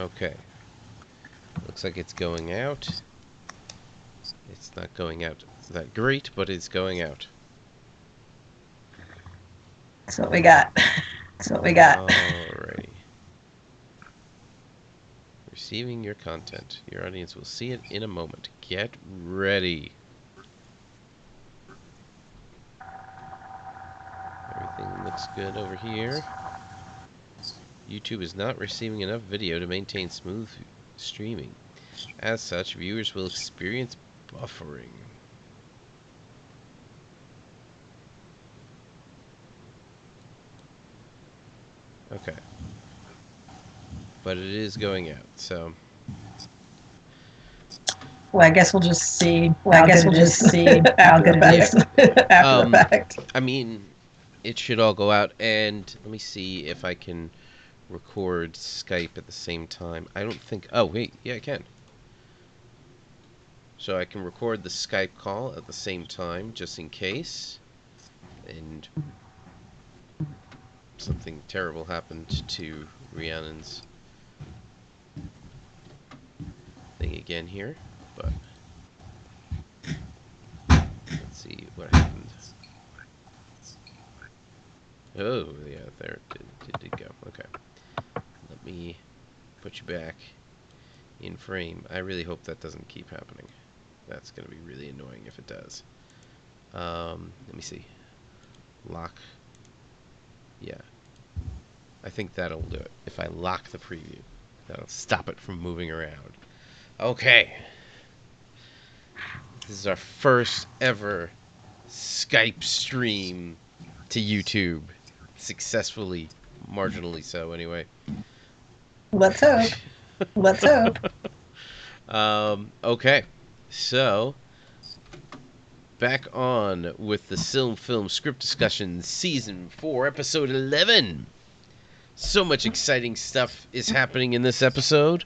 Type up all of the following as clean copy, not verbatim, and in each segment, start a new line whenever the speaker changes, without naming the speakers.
Okay. Looks like it's going out. It's not going out that great, but it's going out.
That's what we got. That's what we got.
Alrighty. Receiving your content. Your audience will see it in a moment. Get ready. Everything looks good over here. YouTube is not receiving enough video to maintain smooth streaming. As such, viewers will experience buffering. Okay. But it is going out, so...
Well, I guess we'll just see. How good it is after the fact.
I mean, it should all go out, and let me see if I can record Skype at the same time. I don't think... Oh, wait. Yeah, I can. So I can record the Skype call at the same time, just in case. And something terrible happened to Rhiannon's thing again here. But let's see what happened. Oh, yeah, there it did go. Okay. Let me put you back in frame. I really hope that doesn't keep happening. That's going to be really annoying if it does. Let me see. Lock. Yeah. I think that'll do it. If I lock the preview, that'll stop it from moving around. Okay. This is our first ever Skype stream to YouTube. Successfully. Marginally so, anyway.
Let's hope. Let's hope.
Okay. So, back on with the SilmFilm script discussion, Season 4, Episode 11. So much exciting stuff is happening in this episode.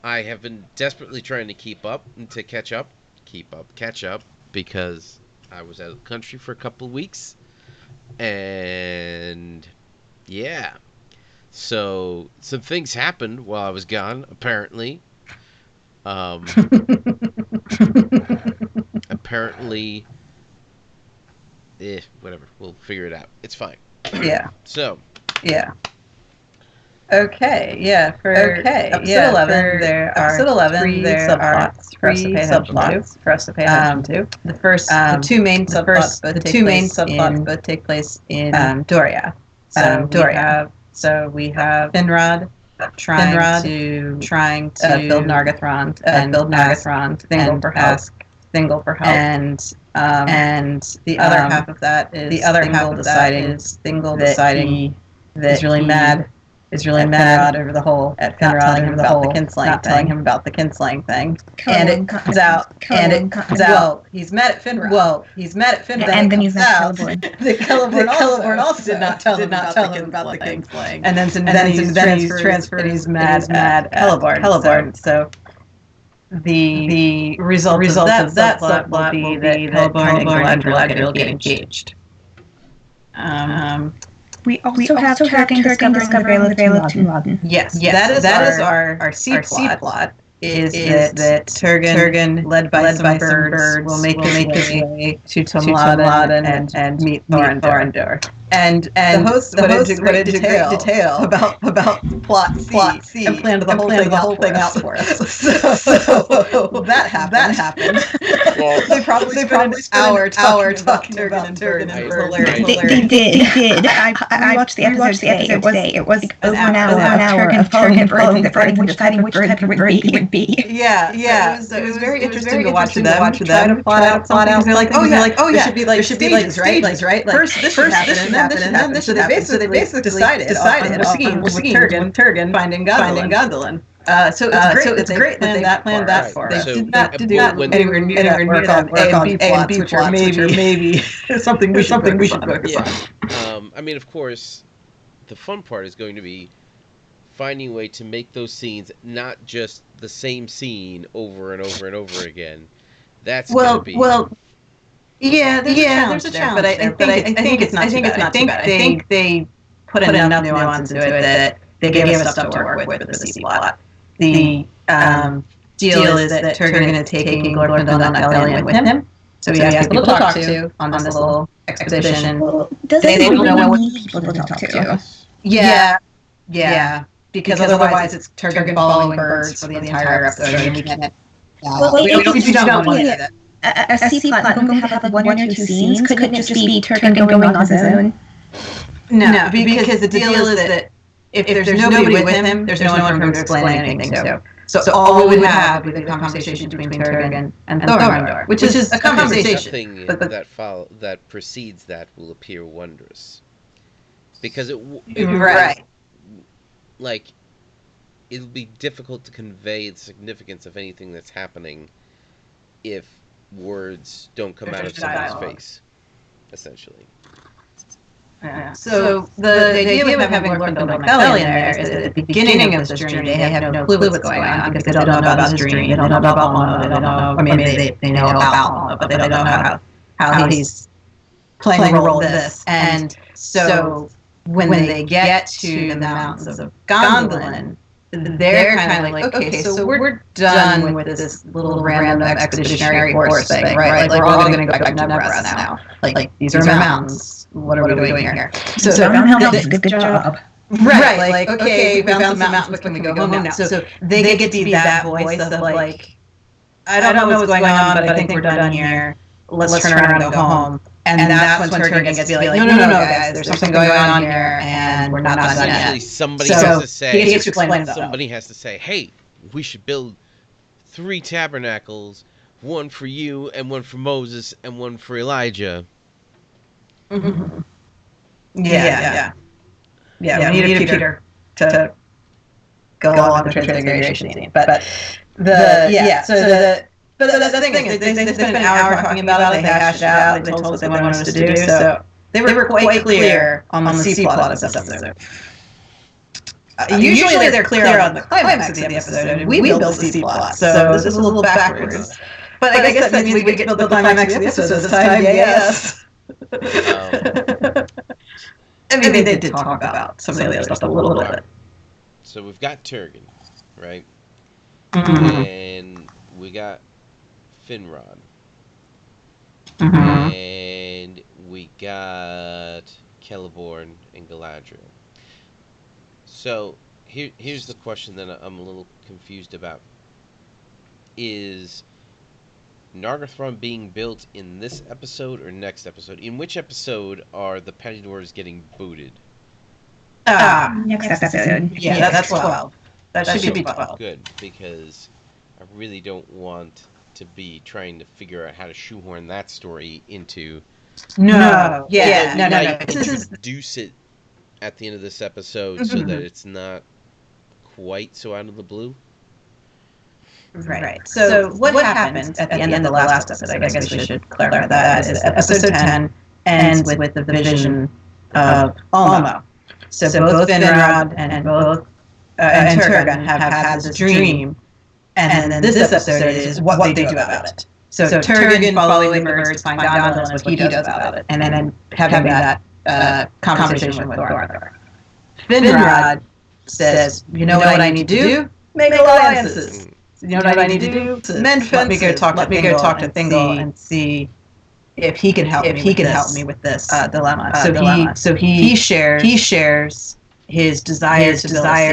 I have been desperately trying to keep up and to catch up, because I was out of the country for a couple of weeks. And, yeah. So, some things happened while I was gone, apparently. Apparently, whatever. We'll figure it out. It's fine.
Yeah.
So.
Yeah. Okay. Yeah. For episode 11, there are three subplots for us to pay attention to. The first, the two main subplots both take place in Doria. So we have Finrod trying to build Nargothrond and ask Thingol for help, and the other half of that is Thingol deciding that he's really mad over the whole not telling him about the kinslaying thing. And it comes out he's mad at Finrod. And then he's mad at Celeborn. Celeborn also did not tell him about the kinslaying. And then he's transferred and he's mad at Celeborn. So the result of that subplot will be that Celeborn and Galadriel get engaged.
We also have Turgon discovering the Veil of Tunladin.
Yes, that is our seed plot. Is that Turgon, led by some birds, will make his way to Tumladin and meet Thorondor. And the host went into great detail about plot C and planned the whole thing out for us. So that happened. They probably spent an hour talking about Turgon and hilarious.
They did. I watched the episode today. It was like over an hour of Turgon following the bird and deciding which type of bird he would be.
Yeah. It was very interesting to watch them try to plot out. They're like, oh yeah, there should be like stages, right? Like first this should happen, and then this should happen. So they basically decided we're seeing Turgon finding Gondolin. So it's great that they planned that for us. They did not do anywhere near that work on A and B plots, which are maybe something we should focus on.
I mean, of course, the fun part is going to be finding a way to make those scenes not just the same scene over and over and over again. That's going to be...
Yeah, there's a challenge, but I think it's not too bad. I think they put enough nuance into it they gave us stuff to work with the C plot. The deal is that Turgan is taking Glorfin Donatellian with him. So he has people to talk to on this little expedition.
They don't know what people to talk to.
Yeah. Because otherwise it's Turgan following birds for the entire episode, and we can't. We don't want to do that.
A C-plot going to have one or two scenes. Couldn't it just be Turgan going on his own?
No, because the deal is that if there's nobody with him, there's no one for him to explain anything to. So all we would have would be a conversation between Turgan and Thorondor, which is a conversation.
Nothing that precedes that will appear wondrous, because like, it'll be difficult to convey the significance of anything that's happening if words don't come out of someone's face, essentially.
Yeah. So the idea with having Glorfin Donatellian there is that at the beginning of this journey, they have no clue what's going on because they don't know about his dream, they don't know about Momo, they don't know, I mean, they know about Momo, but they don't know how he's playing a role in this. And so when they get to the mountains of Gondolin, they're kind of like, okay, so we're done with this little random expeditionary force thing, right? Like, we're all going to go back to Nebra now. Like, these are mountains. What are we doing here? So
good job.
Right, like, okay, we found some mountains, but can we go home now? So they get to be that voice of like, I don't know what's going on, but I think we're done here. Let's turn around and go home. And that's when Turgan gets to be like, no, guys, there's something going on here, and we're not done yet.
Actually, somebody has to say,
he gets to explain
somebody has to say, hey, we should build 3 tabernacles, one for you, and one for Moses, and one for Elijah.
Mm-hmm. Yeah. We needed Peter to go along the transfiguration scene. But the thing is, they spent an hour talking about it, they hashed it out, they told us what they wanted us to do, so they were quite clear on the C-plot of this episode. Usually they're clear on the climax of the episode, and we build the C-plot, so this is a little backwards. But I guess that means we get to build the climax of the episode this time, yes. I mean, they did talk about some of the other stuff a little bit.
So we've got Turgan, right?
Mm-hmm.
And we got Finrod.
Mm-hmm.
And we got Celeborn and Galadriel. So here's the question that I'm a little confused about. Is Nargothrond being built in this episode or next episode? In which episode are the Petty Dwarves getting booted?
Next episode.
Yeah, that's 12. That should be 12.
Good, because I really don't want to be trying to figure out how to shoehorn that story into...
No.
This is introduce it at the end of this episode so that it's not quite so out of the blue.
Right. So what happened at the end of the last episode, I guess we should clarify that, is episode 10 ends with the vision of Ulmo. So both Finrod and both and Turgan have had this dream, and then this episode is what they do about it. So Turgan following the birds to find Gondolin is what he does about it, and then having that conversation with Thorondor. Finrod says, you know what I need to do? Make alliances. You know what I need to do? Mend fences. Let me go talk to Thingol and see if he can help me with this dilemma. So he shares his desire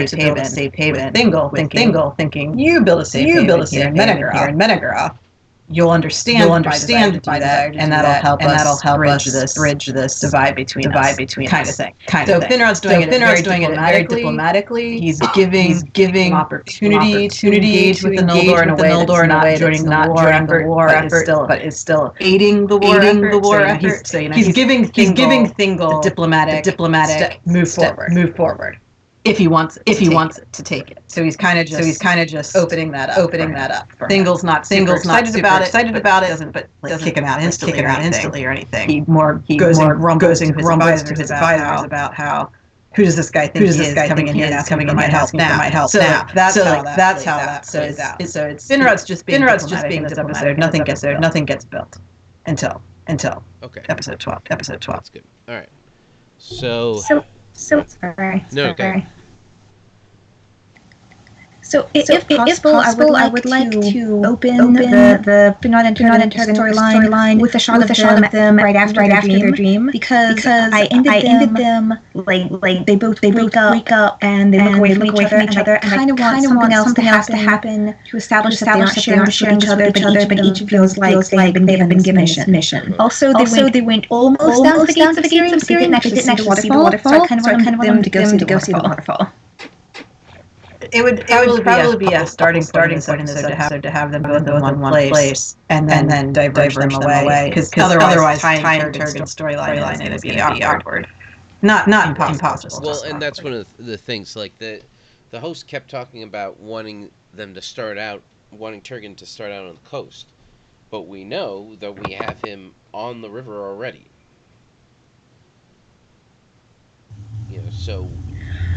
to build a safe haven. Thingol thinking you build a safe haven here in Menegroth. You'll understand by that, and that'll help us bridge this divide between kind of thing. So Finrod's doing it very diplomatically. He's giving opportunity to engage with the Noldor in a way that's not joining the war effort, but is still aiding the war effort. He's giving Thingol the diplomatic move forward. If he wants it to take it, so he's kind of just opening that up. Thingol's not excited about it. Doesn't kick him out instantly or anything. He goes and grumbles to his advisors about how who does this guy think he is coming in here now? Coming in here help now. So that's how that plays out. So it's Finrod's just being diplomatic this episode. Nothing gets built until episode 12.
That's good. All right. So
sorry.
No, okay.
So if possible, I would like to open the Bernard and Turgan storyline with a shot of them right after their dream, because I ended them like they both wake up and they look away from each other, and I kind of want something else to happen to establish that they aren't sharing each other, but each feels like they have been given this mission. Also, they went almost down to the gates of Sirius. They didn't actually see the waterfall, so I kind of want them to go see the waterfall.
It would probably be a starting point in this episode to have them both in one place and then diverge them away, because otherwise tying Turgan's storyline is going to be awkward. Not impossible.
Well, and that's one of the things. Like the host kept talking about wanting Turgan to start out on the coast, but we know that we have him on the river already. So.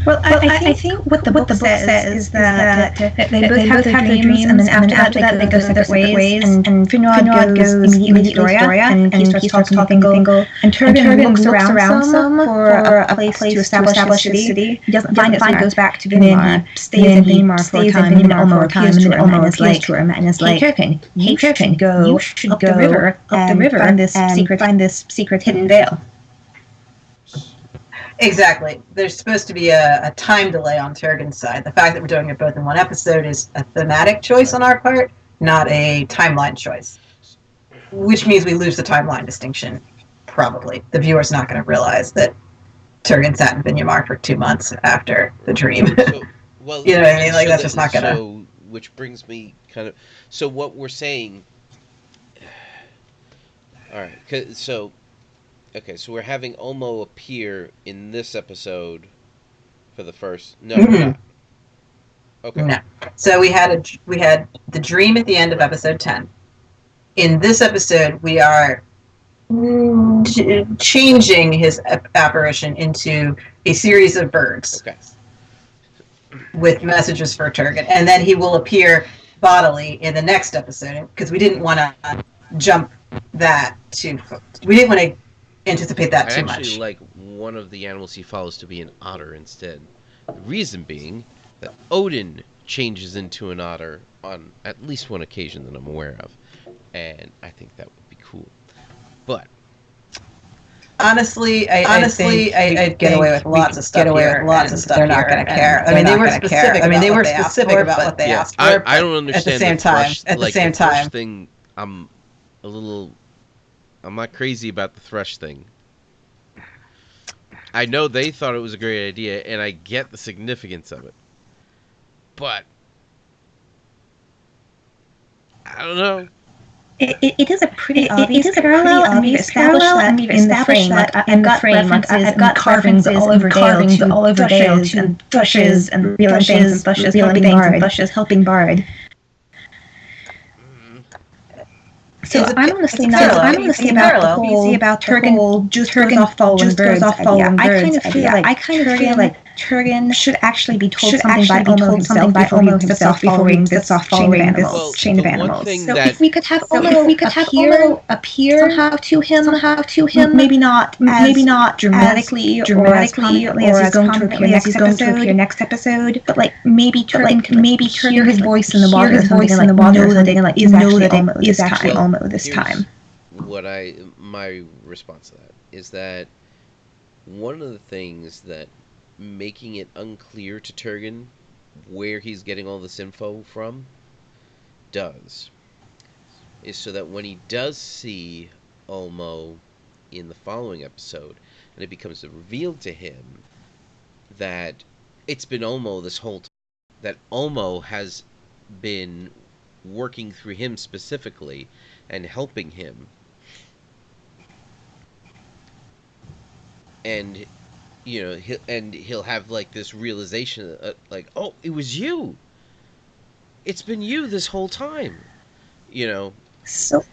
Well, I think what the book says is that they both have their dreams, and then after that they go separate ways, and Finrod goes immediately to Doria, and he starts talking to Fingal, and Turgan looks around some for a place to establish a city. He doesn't find it, so he goes back to Vinimar, stays in Vinimar for a time, and then Ulmo appears to him and is like, hey Turgan, you should go up the river and find this secret hidden veil.
Exactly. There's supposed to be a time delay on Turgan's side. The fact that we're doing it both in one episode is a thematic choice on our part, not a timeline choice. Which means we lose the timeline distinction, probably. The viewer's not going to realize that Turgan sat in Vinyamar for 2 months after the dream.
Well,
you know what I mean? Like, that's just not going to...
So, which brings me kind of... So what we're saying... Alright, so... Okay, so we're having Ulmo appear in this episode for the first... No, we're not. Okay.
No. So we had the dream at the end of episode 10. In this episode, we are changing his apparition into a series of birds.
Okay.
With messages for Turgan. And then he will appear bodily in the next episode, because we didn't want to jump that too... We didn't want to anticipate that too much.
I actually like one of the animals he follows to be an otter instead. The reason being that Odin changes into an otter on at least one occasion that I'm aware of, and I think that would be cool. But
honestly, I'd get away with lots of stuff. They're not going to care. I mean, they were specific about what they asked for.
I don't understand. At the same time, thing, I'm not crazy about the thrush thing. I know they thought it was a great idea, and I get the significance of it. But I don't know.
It is a pretty obvious parallel, and we've established that in the frame. I've got references and carvings all over Dale to thrushes and real things and thrushes helping Bard. So I'm honestly about Turgan just goes off following birds. I kind of feel like Turgan should actually be told something by Ulmo himself before he sets off following this chain of animals. So if we could have Ulmo appear somehow to him, maybe not dramatically or as prominently as he's going to appear next episode, but like maybe Turgan can hear his voice in the water, know that Ulmo is actually Ulmo this time.
My response to that is that one of the things that making it unclear to Turgan where he's getting all this info from is so that when he does see Ulmo in the following episode, and it becomes revealed to him that it's been Ulmo this whole time, that Ulmo has been working through him specifically and helping him, and he'll have like this realization, like, oh, it was you. It's been you this whole time,
So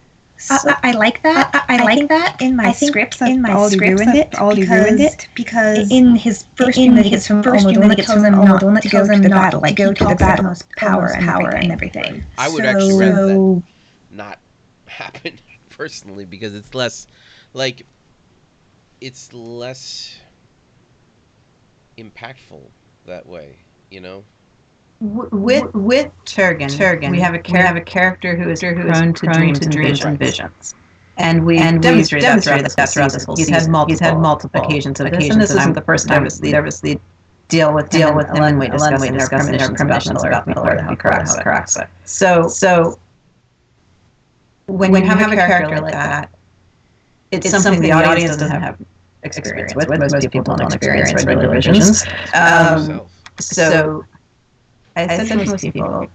I like that. I like that in my scripts. I've already ruined it because in his first dream that he gets from Ulmo, the one that tells him not to go to the battle, like go to the battle, most power and everything.
I would actually rather that not happen personally, because it's less impactful that way,
with Turgan, we have a character who is prone to dreams and visions. And we demonstrated that throughout this whole season. He's had multiple occasions of this, and this isn't the first time we obviously deal with him and we discuss in our premonitions about Miller, how corrects it. So when you have a character like that, it's something the audience doesn't have experience with. Most people don't experience regular visions. So I said most people.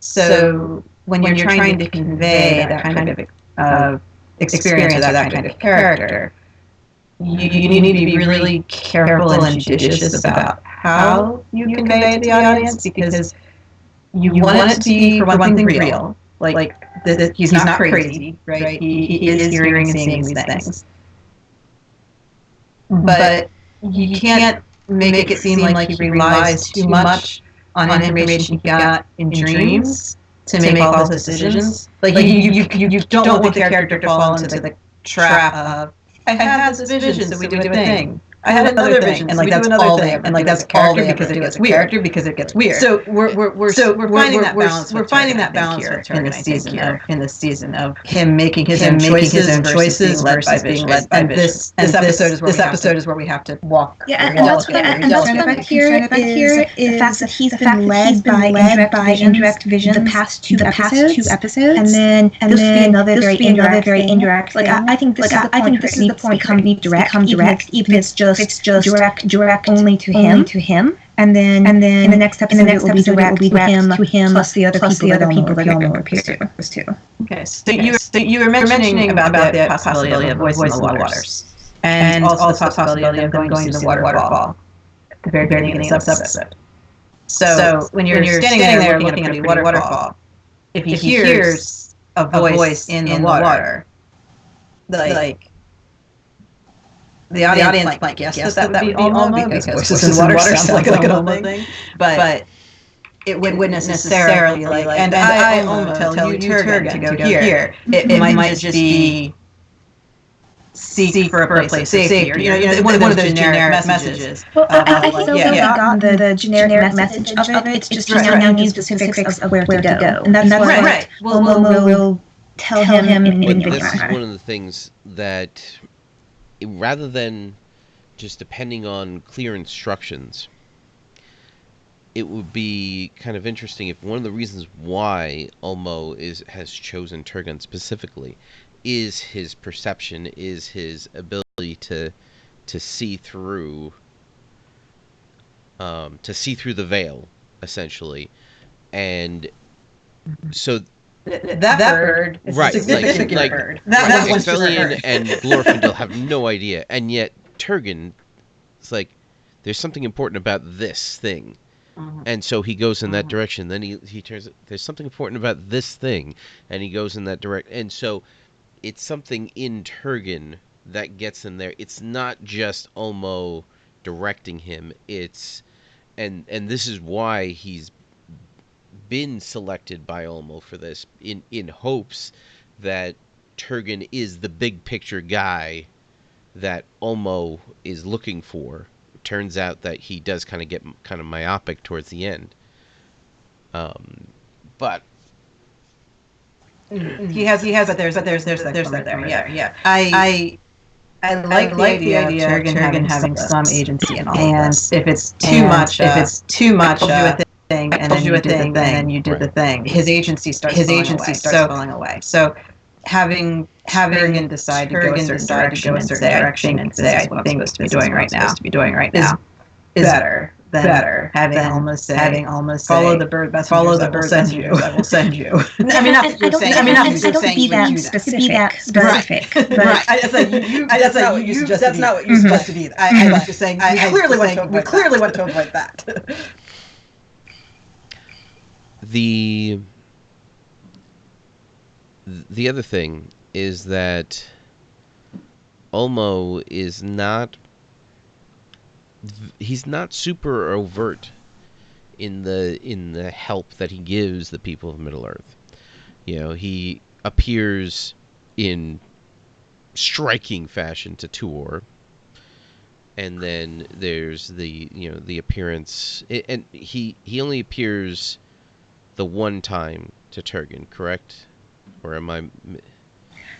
So when you're trying to convey that kind of experience or that kind of character, you need to be really careful and judicious about how you convey it to the audience, because you want it to be, for one thing, real. Like he's not crazy, right? He is hearing and seeing these things. But you can't make it seem like he relies too much on information he got in dreams to make all his decisions. Like you don't want the character to fall into the trap of, I had this vision, so we do a thing. I had another vision, and like that's all they have, and like that's character because it gets weird. Character because it gets weird. So we're finding that balance. We're finding that balance in the season of him making his own choices versus being led by vision. This episode is where we have to walk.
Yeah, and that's what I'm concerned about here is the fact that he's been led by indirect vision the past two episodes, and then this will be another very indirect. Like I think this is the point where it needs to become direct, even if it's just direct only to him. And then in the next episode it will be direct to him plus the other people that Elmo appears to.
Okay, so you were mentioning about the possibility of voice in the waters, and also the possibility of going to the waterfall at the very beginning of this episode. So when you're standing there looking at the waterfall, if he hears a voice in the water, like the audience might guess that would be Elmo, because voices in the water sounds like an Elmo thing, but it wouldn't necessarily be like, and I Elmo tell you Turgan to go here. It might just be seek for a place of safety, or one of those generic messages.
Well, I think we got the generic message of it. It's just now needs specifics of where to go, and that's right. Elmo will tell him in
this is one of the things that, rather than just depending on clear instructions, it would be kind of interesting if one of the reasons why Elmo has chosen Turgan specifically is his perception, is his ability to see through the veil, essentially, and so.
That bird is a significant bird.
That Expellion and Glorfindel have no idea, and yet Turgan, it's like, there's something important about this thing, and so he goes in that direction. Then he turns. There's something important about this thing, and he goes in that direction. And so it's something in Turgan that gets him there. It's not just Elmo directing him. It's and this is why he's been selected by Elmo for this, in hopes that Turgan is the big picture guy that Elmo is looking for. It turns out that he does kind of get kind of myopic towards the end, but
he has but there's that there. Yeah. I like the idea of Turgan having some agency in all of this. If it's too much, and then you did the thing. His agency starts falling away. So having Turgan decide to go a certain direction and say, I think I'm supposed to be doing right now is better than having almost say, follow the bird messengers I will send you. I mean, not you're saying. I mean, not you're saying
be that specific.
Right. That's not what you're supposed to be. I was just saying. We clearly want to avoid that.
The other thing is that Elmo is not. He's not super overt in the help that he gives the people of Middle Earth. He appears in striking fashion to Tuor, and then there's the the appearance, and he only appears the one time to Turgan, correct? Or am I?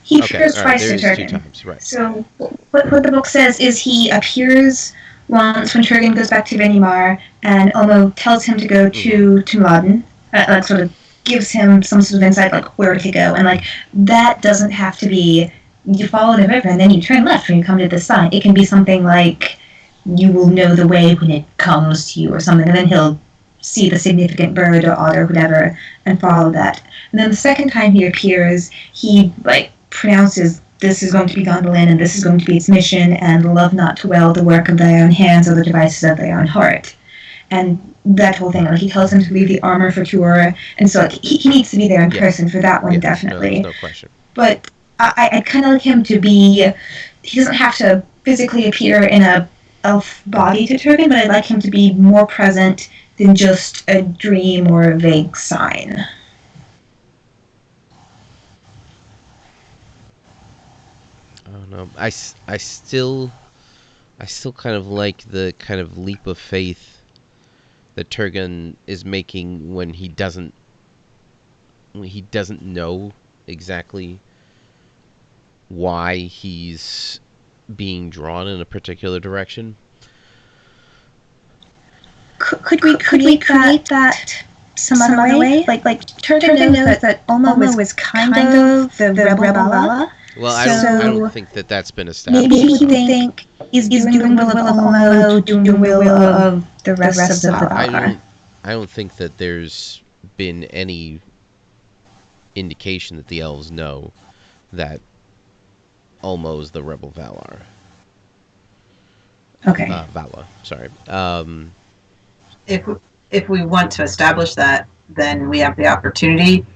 He
Okay,
appears
all right,
twice
there
to
it is, 2
Turgan.
times, right?
So what the book says is he appears once when Turgan goes back to Venimar, and Omo tells him to go to Mladen, like sort of gives him some sort of insight, like where to go, and like that doesn't have to be you follow the river and then you turn left when you come to this sign. It can be something like you will know the way when it comes to you or something, and then he'll see the significant bird or otter or whatever and follow that. And then the second time he appears, he like pronounces this is going to be Gondolin and this is going to be its mission, and love not to well the work of thy own hands or the devices of thy own heart. And that whole thing, like he tells him to leave the armor for Tur, and so like, he needs to be there in person for that one, definitely.
No question.
But I'd kind of like him to be, he doesn't have to physically appear in a elf body to Turgan, but I'd like him to be more present than just a dream or a vague sign.
I don't know. I still kind of like the kind of leap of faith that Turgan is making when he doesn't know exactly why he's being drawn in a particular direction.
Could we create that some other way? Like Turgan knows that Omo is kind of the rebel Vala.
Well, I don't think that that's been established.
Maybe he would think he's doing the will of Omo, doing the will of the rest of the Valar.
I don't think that there's been any indication that the elves know that Ulmo's the rebel Valar.
Okay.
Vala, sorry.
If we want to establish that, then we have the opportunity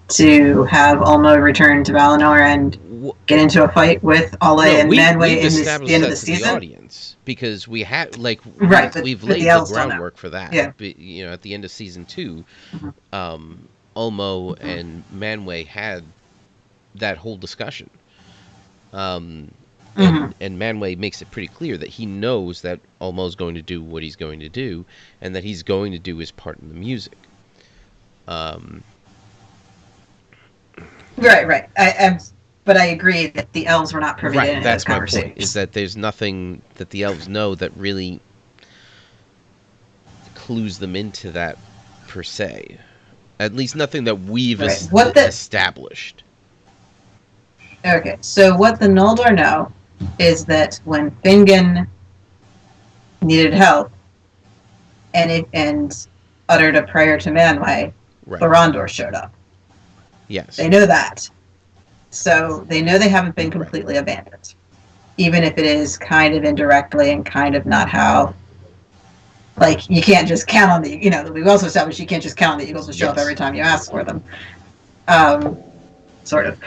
to have Ulmo return to Valinor and get into a fight with Ale and Manwë in the end of the season.
The audience, because we have we've laid the groundwork for that.
Yeah.
But, at the end of season 2, Ulmo and Manwë had that whole discussion. And Manwë makes it pretty clear that he knows that Ulmo's going to do what he's going to do, and that he's going to do his part in the music.
Right. But I agree that the elves were not privy to any of those conversations.
That's my point, is that there's nothing that the elves know that really clues them into that, per se. At least nothing that we've established.
Okay, so what the Noldor know is that when Fingon needed help and uttered a prayer to Manwë, Thorondor showed up.
Yes.
They know that. So they know they haven't been completely abandoned. Even if it is kind of indirectly and kind of not how... Like, you can't just count on the... we've also established you can't just count on the Eagles to show up every time you ask for them. Sort of.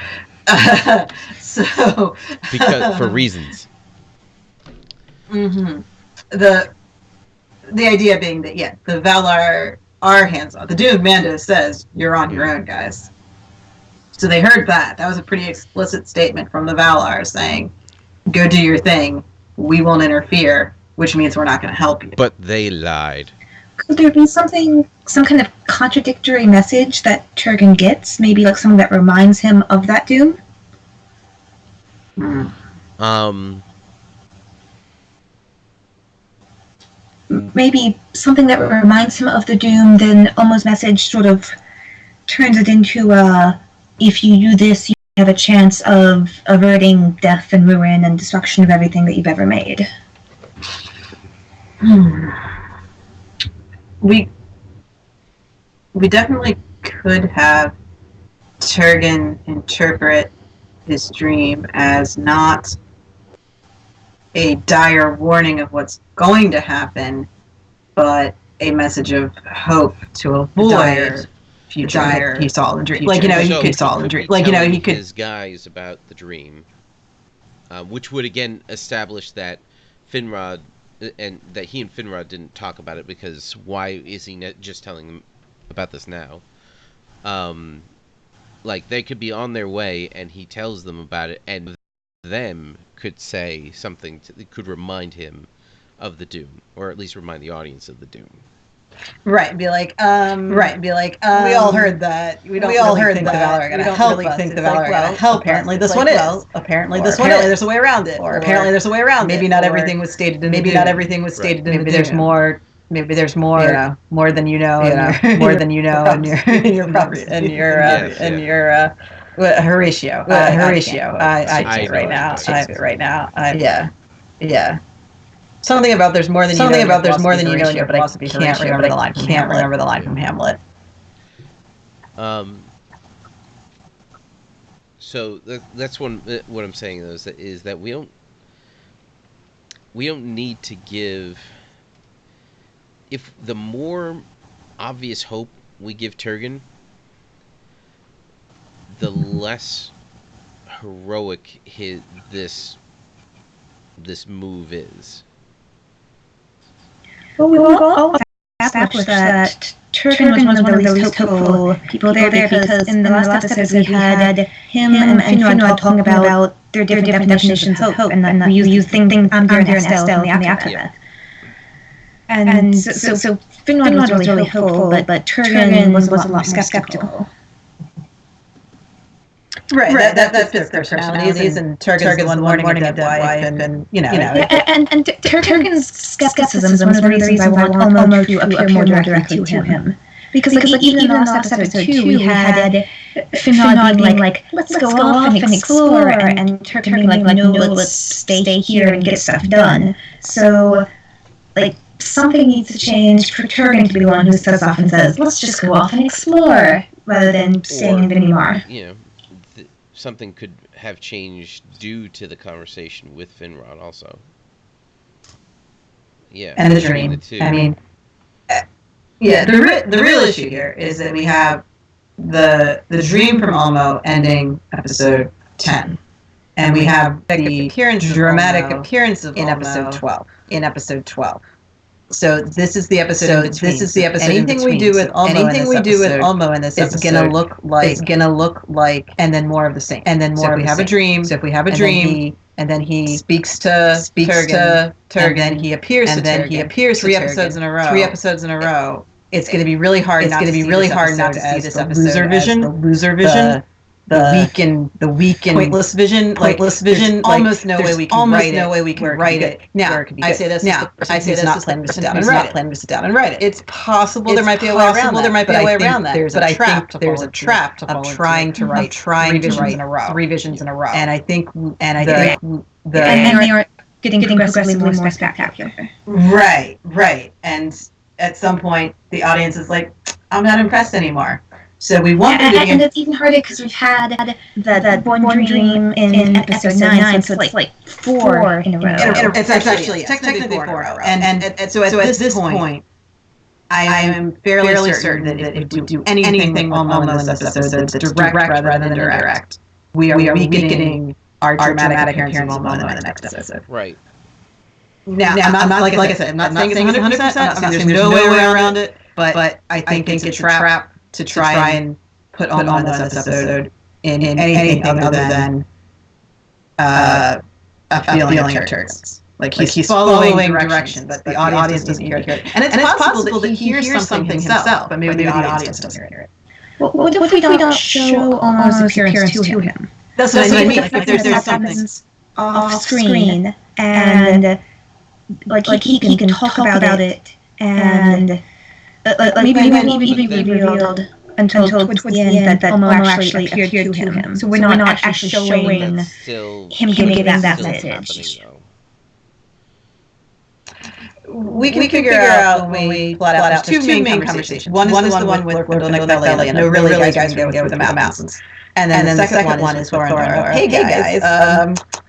Because for reasons.
The idea being that the Valar are hands-on. The Doom Mando says you're on your own, guys. So they heard that. That was a pretty explicit statement from the Valar saying, "Go do your thing. We won't interfere," which means we're not going to help you.
But they lied.
Could there be some kind of contradictory message that Turgan gets? Maybe like something that reminds him of that doom? Maybe something that reminds him of the doom, then Ulmo's message sort of turns it into if you do this, you have a chance of averting death and ruin and destruction of everything that you've ever made.
We definitely could have Turgan interpret his dream as not a dire warning of what's going to happen, but a message of hope to avoid future he saw in the dream. He saw in the dream. He could
his guys about the dream, which would again establish that Finrod, and that he and Finrod didn't talk about it, because why is he just telling them about this now? They could be on their way and he tells them about it, and them could say something could remind him of the doom, or at least remind the audience of the doom.
Right, be like, we all heard that. We all heard that. The Valor are going to help us. Think the Valor are going to help. Apparently, this one is. Apparently, this one is. There's a way around it. Or apparently, there's a way around it. Maybe not everything was stated in the Maybe not everything was stated in the Maybe there's more. Maybe there's more. More than you know. More than you know, and your Horatio. Horatio. I do it right now. Yeah. Something about there's more than you know in your philosophy, but I can't remember the line from Hamlet.
So that's one. What I'm saying though is that we don't need to give. If the more obvious hope we give Turgon, the less heroic this move is.
Well, we will all establish that Turgon was one of the least hopeful people there because in the last episode we had him and Finrod talking about their different definitions of hope, and then we used things Amdir and Estelle from the aftermath. And so Finrod was really hopeful, but Turgon was a lot more skeptical.
Right, that fits their personalities, and Turgon's one mourning a dead wife, and
and Turgon's skepticism is one of the reasons I want Ulmo to appear more directly to him, because even in the last episode too, we had Finrod being like, let's go off and explore, and Turgon being like, no, let's stay here and get stuff done. So, like, something needs to change for Turgon to be the one who sets off and says, let's just go off and explore, rather than staying in Vinimar.
Something could have changed due to the conversation with Finrod also. Yeah.
And the dream. The real issue here is that we have the dream from Ulmo ending episode 10. And we have the dramatic appearance of Ulmo in episode 12. So this is the episode. Anything we do with Ulmo in this episode, it's gonna look like, and then more of the same. And then more. So if we have a dream. And then he speaks to Turgon. And then he appears to Turgon. 3 episodes in a row. It's going to be really hard. not to see this episode the loser vision. The weak and pointless vision. Almost no way we can write it. Now, I say this. He's not planning to sit down and write it. It's possible there might be a way around that. But I think there's a trap of trying to write 3 visions in a row. And I think they are
getting progressively more spectacular.
Right. And at some point, the audience is like, I'm not impressed anymore. So we want
and it's even harder because we've had the Born Dream in episode 9, so it's like 4 in a row.
It's actually technically 4 in a row. And so at this point, I am fairly certain that if we do anything Ulmo in this episode that's direct rather than indirect, we are weakening our dramatic appearance of Ulmo in the next episode.
Right.
Now, I'm not, like I said, I'm not saying it's 100%. I'm not saying there's no way around it, but I think it's a trap to try and put Ulmo in this episode in anything other than a feeling of Turgon's. Like he's following direction, but the audience doesn't hear it. And it's possible that he hears something himself, but maybe the audience doesn't hear it.
Well, what if we don't show Ulmo's appearance to him?
That's what I mean. If there's something
off screen, and like he can talk about it, and maybe even be revealed until towards the end that Ulmo actually appeared to him. So we're not actually showing him giving that message.
We can figure out when we plot out. There's 2 main conversations. One is the one with Lordonic Valia. No, really, guys, we're going to go through the mountains. And then the second one is with Thorndor. Hey, guys.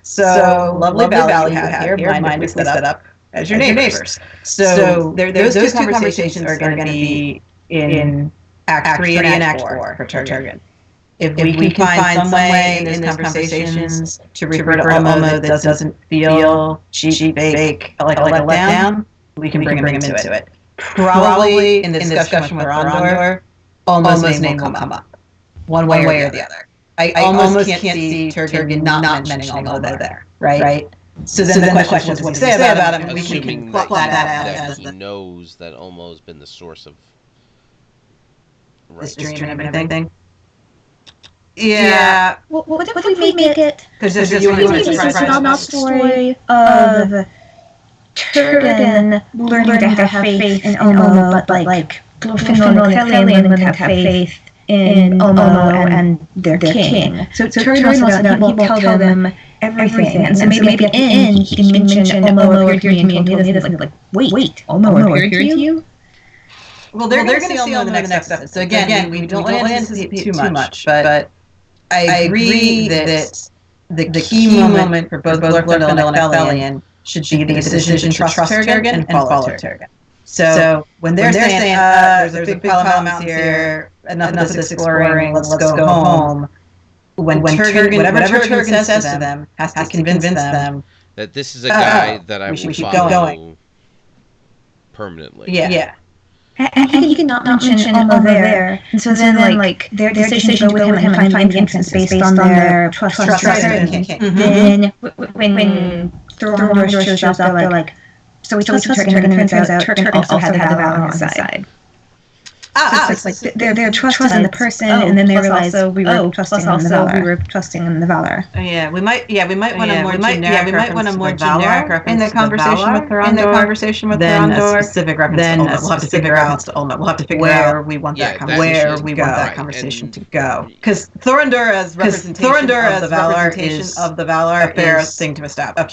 So lovely valley you have here. Mind we set up as your neighbors. So those 2 conversations are going to be in Act 3 and Act 4 for Turgon. If we can find some way in those conversations to refer to Ulmo that doesn't feel cheap, fake, like a letdown, we can bring him into it. Probably in the discussion with Thorondor, Ulmo's name will come up, one way or the other. I almost can't see Turgon not mentioning Ulmo there, right? So then the question is, what to say about him? We
Assuming
can plot that out as
he knows that Omo's been the source of
this dream and everything. Yeah.
What if we make it?
Because this is
a story of Turgan learning to have faith in Omo, but like Fingal and Kelly learning to have faith in Omo and their king. So Turgan wants to know, he won't tell them everything. And so maybe at the end he can mention Omo appeared to me and told me this, and like, wait, Omo appeared to you?
Well, they're going to see Omo in the next episode. So again, we don't want to anticipate too much, but I agree that the key moment for both Glorfindel and Ecthelion should be the decision to trust Turgan and follow Turgan. So when they're saying, there's a big pile of mountains here, enough of this exploring, let's go home, when Turgan, whatever Turgan says to them, has to convince them
that this is a guy that I will follow permanently.
Yeah.
And he cannot mention Omo there. And so then, like, their decision to go with him and find the entrance based on their trust Turgan. Then, when Thorondor shows up, they're like, so we trust Turgan, and it turns out Turgan also had the Valor on his side. It's like they're trusting in the person, and then they realize, we were trusting in the Valor.
Yeah, we might want a more generic reference in the conversation with Thorondor. Then a specific reference to Olma. We'll have to figure out where we want that conversation to go. Because Thorondor as representation of the Valor a fair thing to establish.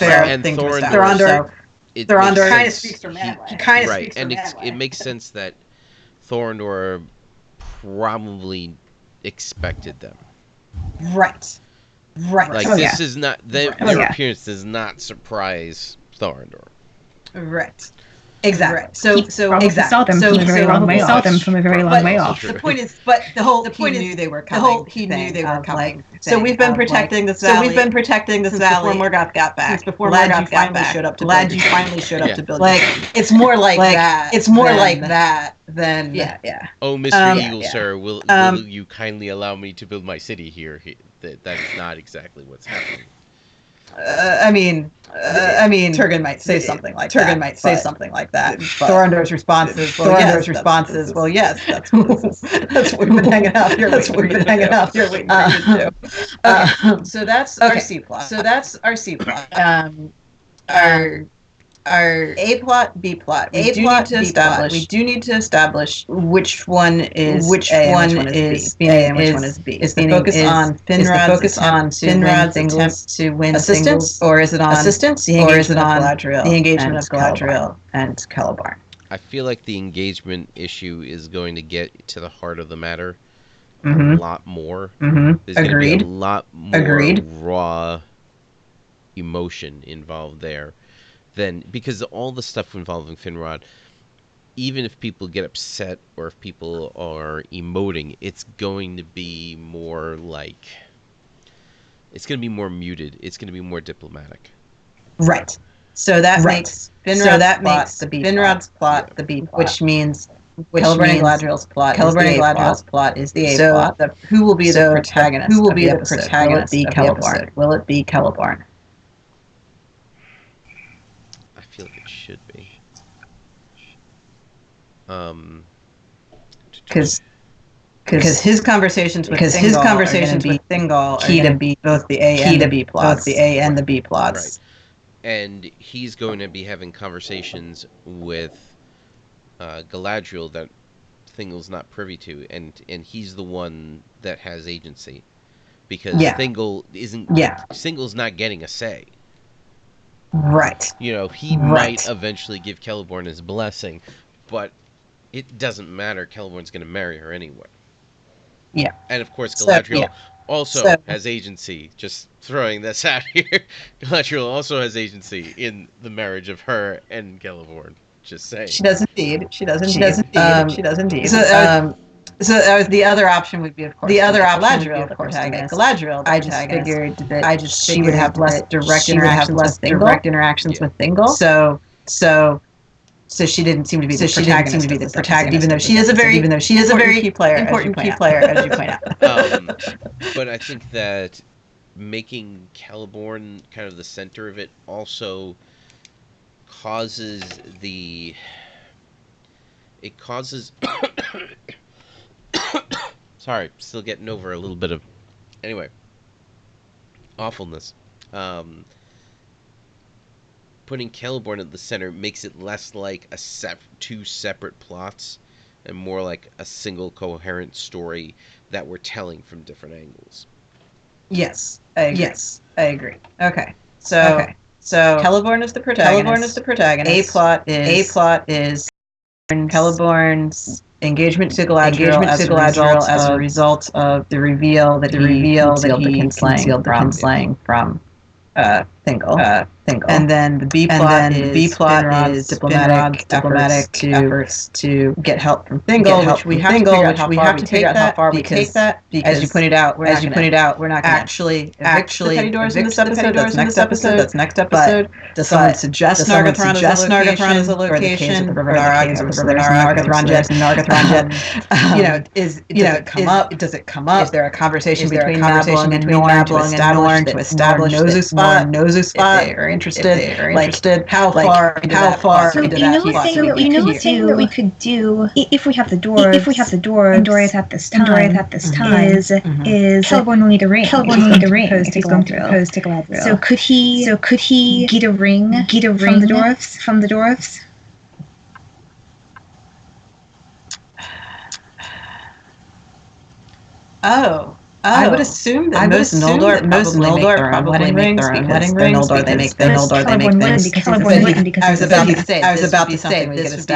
Thorondor kind of speaks for man. He kind of speaks for man.
And it makes sense that Thorondor probably expected them.
Right.
Like, this is not... Their appearance does not surprise Thorondor.
Right. Exactly.
Right. He saw them from a very long way off.
The point is, he knew they were coming. He knew they were coming. So we've been protecting this valley. Before Morgoth got back. Glad you finally showed up to build. Like, it's more like that. It's more like that than
Oh, Mr. Eagle, sir, will you kindly allow me to build my city here? That is not exactly what's happening.
I mean, Turgan might say something like that. Thorondor's response is, well, yes, that's what we've been hanging out here. Waiting for you to do. So that's our C plot. Our A plot, B plot. We do need to establish which one is A and which one is B. Is the focus on Finrod's attempt to win assistance, or is it on the engagement of Galadriel and Celeborn?
I feel like the engagement issue is going to get to the heart of the matter a lot more. There's going to be a lot more raw emotion involved there. Because all the stuff involving Finrod, even if people get upset or if people are emoting, it's going to be more muted. It's going to be more diplomatic.
Right. So that makes Finrod's plot the B plot, which means Celeborn and Galadriel's plot is the A plot. So who will be the protagonist? Will it be Celeborn?
I feel like it should be. Because
his conversations with Thingol are key to be both the A and the B plots.
Right. And he's going to be having conversations with Galadriel that Thingol's not privy to, and he's the one that has agency, because Thingol's not getting a say.
Right.
He might eventually give Celeborn his blessing, but it doesn't matter. Celeborn's going to marry her anyway.
Yeah.
And of course, Galadriel also has agency. Just throwing this out here. Galadriel also has agency in the marriage of her and Celeborn. Just saying.
She does indeed. So the other option would be, of course, Galadriel, Galadriel. I just figured that she would have less direct interactions with Thingol. So she didn't seem to be the protagonist, even though she is a very important key player, as you point out.
But I think that making Celeborn kind of the center of it also causes sorry, still getting over a little bit of, anyway, awfulness. Putting Celeborn at the center makes it less like two separate plots and more like a single coherent story that we're telling from different angles.
Yes, I agree. Okay, so Celeborn is the protagonist. A plot is Celeborn's engagement to Galadriel as a result of the reveal that he concealed the kinslaying from Thingol. And then the B plot is diplomatic efforts to get help from Thingol, which we have to figure out how far we take that, because as you pointed out, we're not going to actually evict the petty doors in this episode. That's next episode. Does someone suggest Nargothrond as a location? Nargothrond jet. Does it come up? Is there a conversation between Nablung and Norn to establish Nozu spot? If they're interested, how far into that
thing that we could do if we have the doors, and Doria's at this time, is Celeborn will need a ring. If he's going to propose to Galadriel. So could he get a ring from the dwarves?
I would assume that most Noldor probably make their own wedding rings. They make things. I was about to say this would be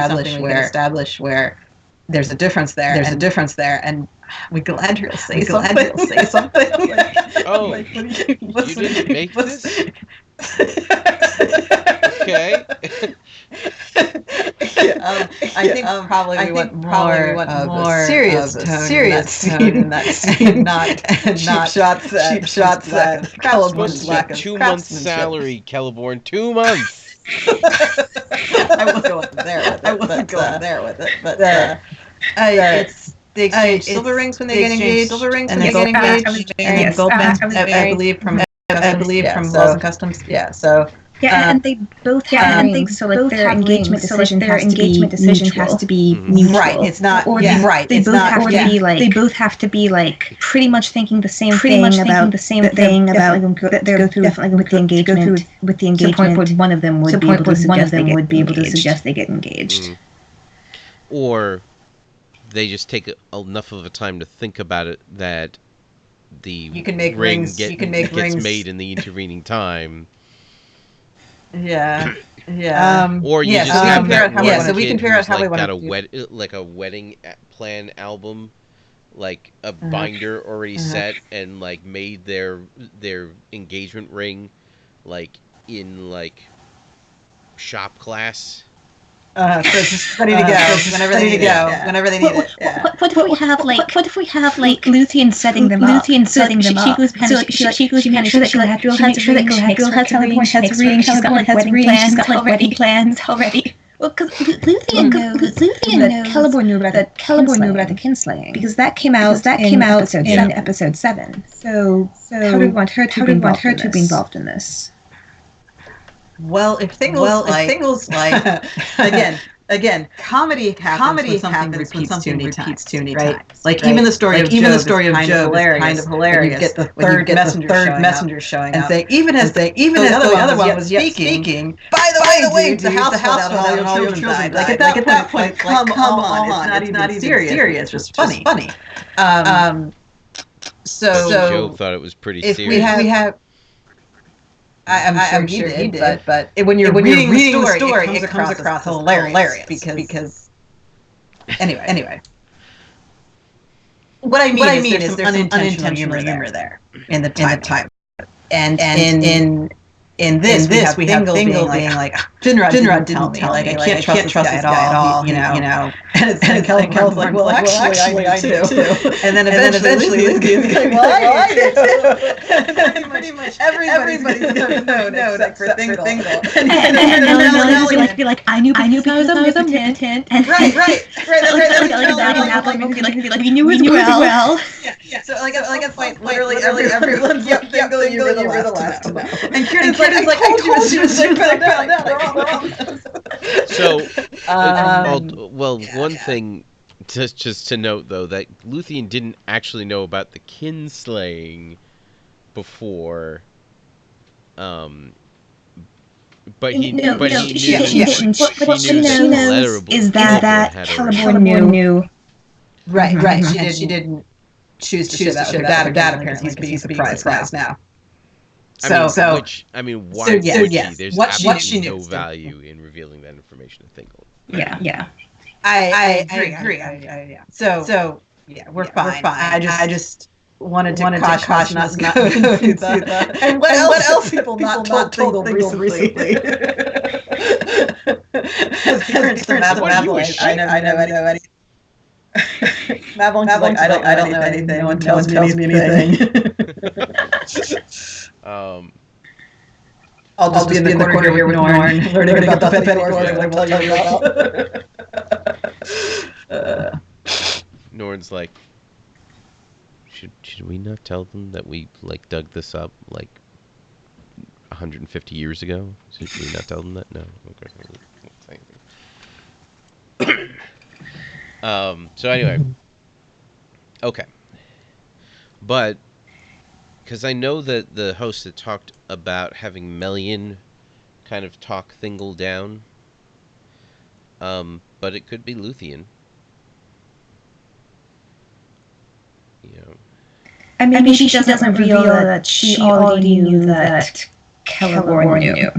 establish where there's a difference there. And would Galadriel say something?
Oh, you didn't make this? Okay.
I think probably we want more of a serious tone in that scene, not cheap shots at Celeborn's lack of
2 months salary, Celeborn, 2 months.
I wasn't going there with it, but it's they exchange silver rings when they get engaged, and gold bands, I believe from laws and customs. Yeah, so.
Yeah, and they both have rings, so like their engagement decision has to be mutual.
Right, it's not.
They both have to be like pretty much thinking the same thing about that they're definitely going to go through with the engagement. To the point where one of them would be able to suggest they get engaged.
Or they just take enough of a time to think about it that the ring gets made in the intervening time.
Yeah.
Or you just have that one
so we can figure out how we want
to do like a wedding plan album, like a binder already set, and like made their engagement ring like in like shop class.
So it's just ready to go whenever they need it. Yeah.
What if we have like Luthien setting them up? She goes behind to make sure that Galadriel has a ring. She's got like wedding plans already. Well, because Luthien knows Celeborn knew about the kinslaying, because that came out in episode 7. So how do we want her to be involved in this?
Well, if Thingol's like again, comedy happens when something repeats too many times. Like even the story of Job is kind of hilarious. You get the third messenger showing up, and say even as the other one was speaking. By the way, the house fell down and all your children died. Like at that point, come on, it's not even serious. It's just funny. So
Job thought it was pretty serious.
We have. I'm sure he did, but when you're reading the story, it comes across as hilarious because anyway. What I mean is there's some unintentional humor there in the time. And in this we have Thingol being like Finrod didn't tell me. Like I can't trust this guy at all. You know. And Kel's like, well, actually, I do. And then eventually Luthien like, well, I do too. And then pretty much everybody's going to know except for Thingol. And
just be like, I knew because I was omnipotent. And
right.
We knew as well.
Yeah. So like at that point, literally everyone's like, you were the last to know. And Kieran's like, I told you as soon as I found out.
So, one thing just to note though, that Luthien didn't actually know about the kinslaying before. But he knew. What she knows
is that Celeborn knew.
Right. She didn't choose to show that apparently because he's surprised now. Why would she? There's absolutely no value in revealing that information to Thingol.
Yeah.
I agree. Yeah. So we're fine. I just wanted to caution us not to do that. And what else people not told Thingol recently? As parents to Madeline, I know anything. Madeline's like, I don't know anything. No one tells me anything. I'll just be in the corner here with Norn, learning about the petty lore that I'll tell you about.
Norn's like, should we not tell them that we dug this up 150 years ago? Should we not tell them that? No. Okay. So anyway, okay, but because I know that the host had talked about having Melian kind of talk Thingol down, but it could be Luthien.
I mean, she doesn't reveal that she already knew that Celeborn knew.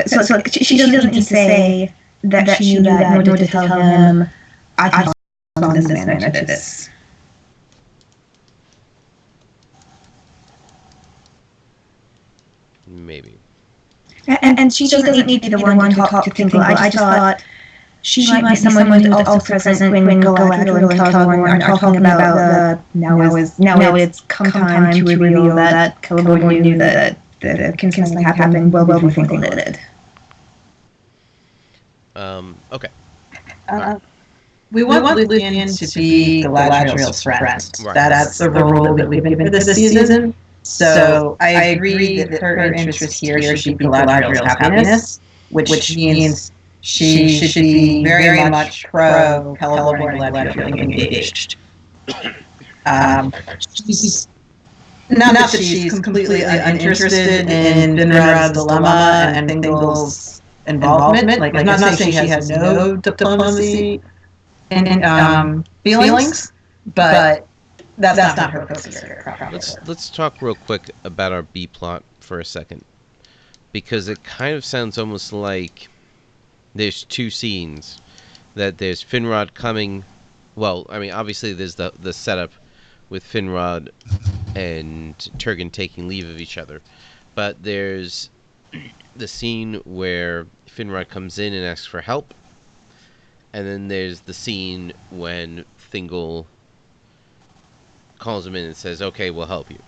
So she doesn't need to say that she knew that, nor to tell him, I saw this man to this.
Maybe.
And she doesn't need to be the one to talk to Thingol. I just thought she might be someone who's also present when Galadriel and Celeborn are talking about now it's come time to reveal that Celeborn knew that the kinslaying happened well before Thingol did.
Okay.
We want Luthien to be Galadriel's friend.
Right.
That's the role that we've given this season. So I agree that her interest here should be Galadriel's happiness, which means she should be very much pro Celeborn and Galadriel engaged. She's not that she's completely uninterested in Finrad's dilemma and Thingol's involvement. Like, I'm not saying she has no diplomacy and feelings, but that's not her focus here.
Let's talk real quick about our B plot for a second, because it kind of sounds almost like there's two scenes. That there's Finrod coming. Well, I mean, obviously there's the setup with Finrod and Turgon taking leave of each other, but there's the scene where Finrod comes in and asks for help, and then there's the scene when Thingol calls him in and says, "Okay, we'll help you."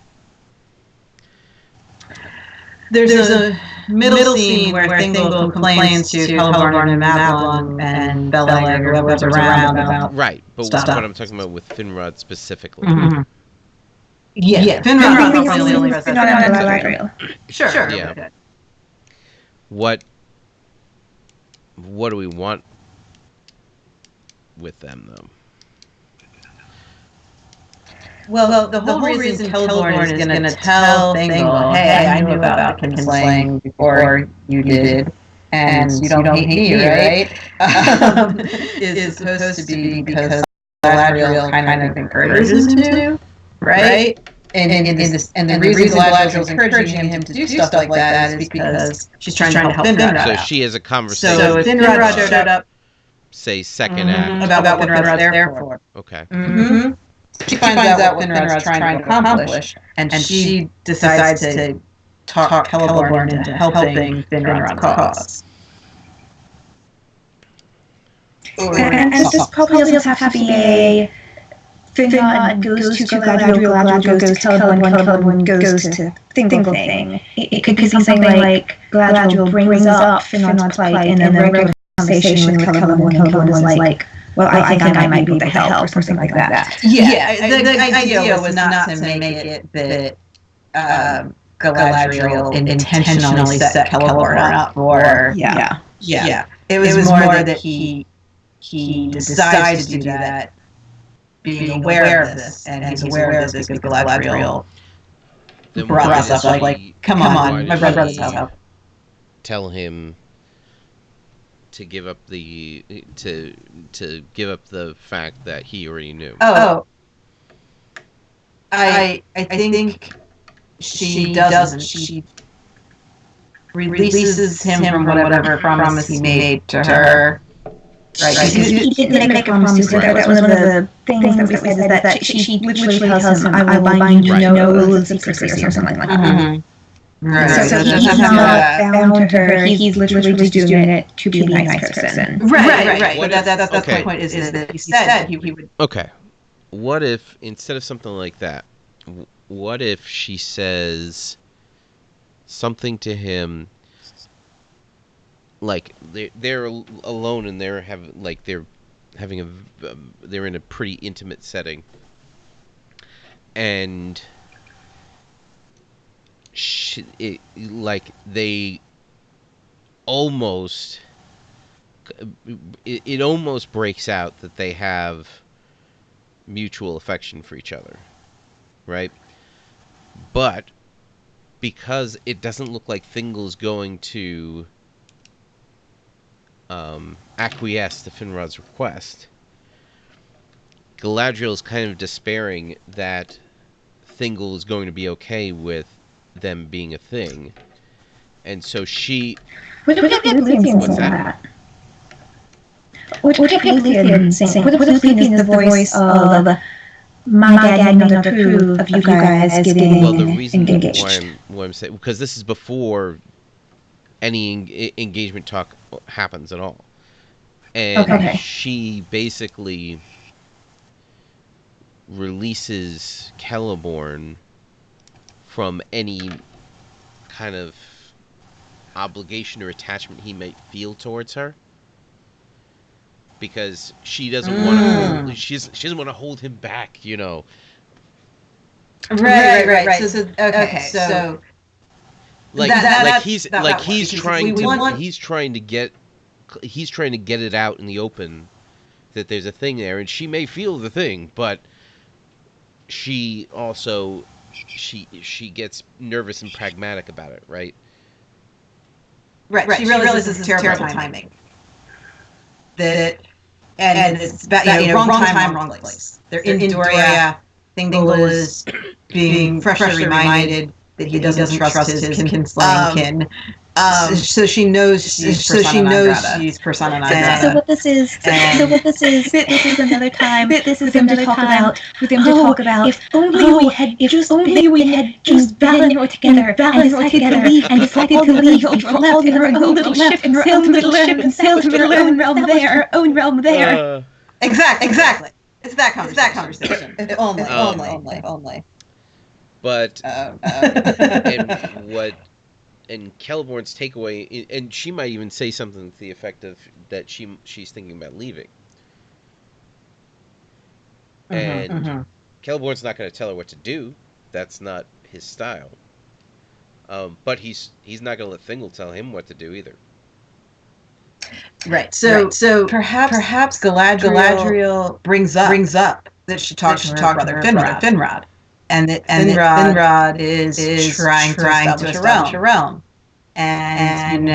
There's a middle scene where Thingol complains to Celeborn and Mablung and Beleg or whoever's around about
right, but what I'm talking about with Finrod specifically.
Mm-hmm. Yeah, Finrod's the only resident. Sure.
Yeah. Okay. What do we want with them, though?
Well, the whole reason Celeborn is going to tell Thingol, hey, I knew about the kinslaying before you did, and you don't hate me, right? Is supposed to be because Galadriel kind of encourages him to, right? And the reason Galadriel is encouraging him to do stuff like that is because she's trying to help Finrod out.
So she has a conversation.
So if Finrod showed up,
say second act,
about what Finrod's there for.
Okay.
Mm-hmm. She finds out what Finrod's trying to accomplish, and she decides to talk Celeborn into helping Finrod's cause.
And this probably doesn't have to be a Finrod goes to Galadriel, Galadriel goes to Celeborn goes to Thing. It could be something like Galadriel brings up Finrod's plight in a regular conversation with Celeborn, and Celeborn is like, well, I think I might be able to help, or something like that.
Yeah, the idea was not to make it that Galadriel intentionally set Celeborn up, or yeah. It was more that he decides to do that, being aware of this, and he's aware of this because Galadriel brought this up, like, come on, my brother's help.
Tell him to give up the give up the fact that he already knew.
I think she doesn't. She releases him from whatever promise he made to her. Right.
He didn't make a promise to her. That was one of the things that we said, is that she literally tells him, I will bind you no oaths of secrecy, or something like that.
Mm-hmm. Right.
So he's not bound to her. He's literally just doing it to be a nice person.
Right. But that's the point, is that he said he would...
Okay. What if, instead of something like that, what if she says something to him, like they're alone and they're in a pretty intimate setting, and it almost breaks out that they have mutual affection for each other, right? But because it doesn't look like Thingol's going to acquiesce to Finrod's request, Galadriel is kind of despairing that Thingol is going to be okay with them being a thing, and so she...
What if Luthien said that? What if Luthien saying? What if Luthien is the voice of my dad not approve of you guys getting engaged?
Well, the reason why I'm saying, because this is before any engagement talk happens at all, and she basically releases Celeborn from any kind of obligation or attachment he might feel towards her, because she doesn't want to. She doesn't want to hold him back, you know.
Right. So
he's trying to get it out in the open that there's a thing there, and she may feel the thing, but she also she gets nervous and pragmatic about it, right?
Right. She realizes this is terrible timing. And it's wrong time, wrong place. They're in Doria. Thingol is being freshly reminded that he doesn't trust his kinslaying kin. So she knows she's persona non grata.
So what this is another time. This is another time for them to talk about. If only we had just Valinor together and decided to leave all in our own little ship and sail to middle ship and sail to our own realm there.
Exactly. It's that conversation. Only.
But and Celeborn's takeaway, and she might even say something to the effect of that she's thinking about leaving. And Celeborn's not going to tell her what to do. That's not his style. But he's not going to let Thingol tell him what to do either.
Right. So perhaps Galadriel brings up that she talked to her brother Finrod. And that Finrod is trying to establish a realm. And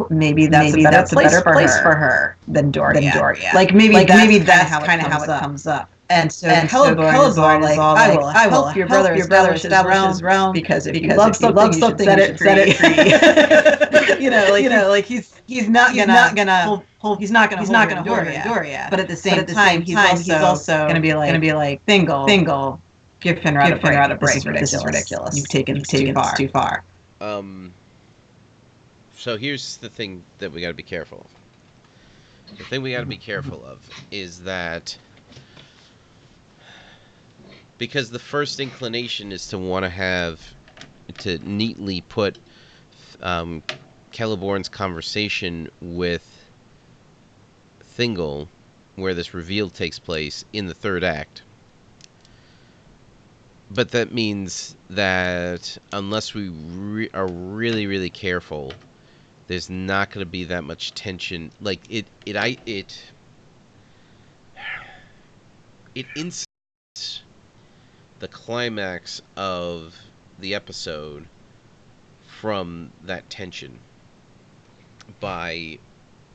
maybe that's a better place for her than Doria. Like maybe that's kind of how it comes up. And so Celeborn is all like, I will help your brother establish his realm, because if you love something, set it free. He's not gonna hold Doria. But at the same time, he's also gonna be like Thingol. Give Finrod a break. This is ridiculous. You've taken this too far.
So here's the thing that we got to be careful of. The thing we got to be careful of is that Because the first inclination is to want to neatly put Celeborn's conversation with Thingol, where this reveal takes place, in the third act. But that means that unless we are really, really careful, there's not going to be that much tension. Like it insists the climax of the episode from that tension by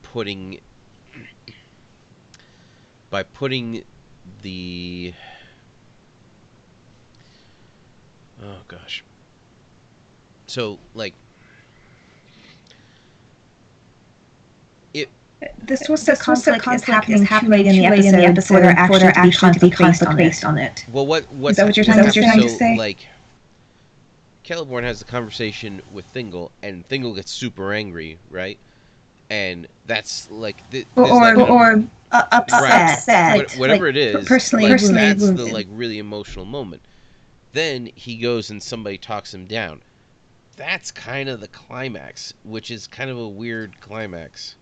putting the oh gosh. So like
this was the conflict is happening in the episode for there actually to be conflict based on it.
Well, what's
is that what you're trying to say?
Like, Celeborn has a conversation with Thingol, and Thingol gets super angry, right? And that's like
upset,
right. Whatever it is,
personally,
that's
wounded.
the like really emotional moment. Then he goes and somebody talks him down. That's kind of the climax, which is kind of a weird climax.